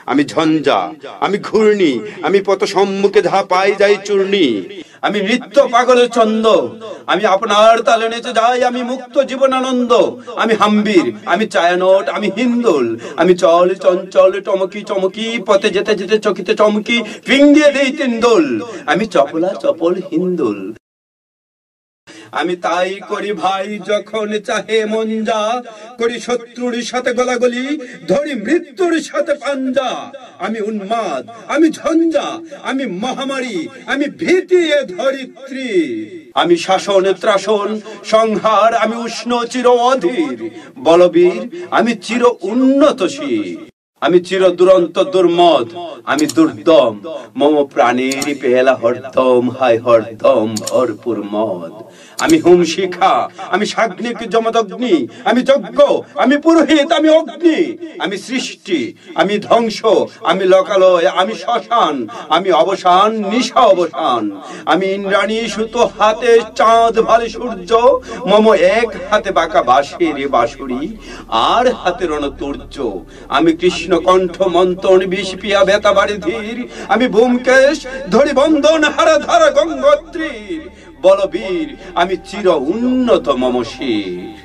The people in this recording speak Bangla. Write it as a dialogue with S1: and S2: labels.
S1: আমি ঝঞ্ঝা, আমি ঘূর্ণি, আমি পথ সম্মুখে ধাপাই যাই চূর্ণি। আমি নৃত্য পাগলের ছন্দ, আমি আপনার তালে নেচে যাই, আমি মুক্ত জীবনানন্দ। আমি হাম্বির, আমি ছায়ানট, আমি হিন্দোল, আমি চল চঞ্চল টমকি চমকি, পথে যেতে যেতে চকিতে চমকি, ফিঙ্গিয়ে দেই তিনদোল। আমি চপলা চপল হিন্দোল। আমি তাই করি ভাই যখন চাহে মন যা, করি শত্রুর সাথে গলাগলি, ধরি মৃত্যুর সাথে পাঞ্জা। আমি উন্মাদ, আমি ঝঞ্ঝা, আমি মহামারী, আমি ভীতি এ ধরিত্রী। আমি শাসন ত্রাসন সংহার, আমি উষ্ণ চির অধীর বলবীর, আমি চির উন্নতশীল। আমি চির দুরন্ত দুর্মদ, আমি দুর্দম, মম প্রাণের পেলা হরদম, হায় হরদম ভরপুর মদ। আমি হুম শিখা, আমি সাগ্নিক যমদগ্নি, আমি যজ্ঞ, আমি পুরোহিত, আমি অগ্নি। আমি সৃষ্টি, আমি ধ্বংস, আমি লোকালয়, আমি শ্মশান, আমি অবসান নিশা অবসান। আমি ইন্দ্রাণী সুতো হাতে চাঁদ ভালে সূর্য, মম এক হাতে বাঁকা বাঁশের বাঁশুরি, আর হাতে রণতুর্য। আমি কৃষ্ণ কণ্ঠ মন্থন বিষ পিয়া বেতা বাড়ি ধীর, আমি ব্যোমকেশ ধরি বন্ধন হারা ধারা গঙ্গোত্রীর বলবীর, আমি চির উন্নত মম শির।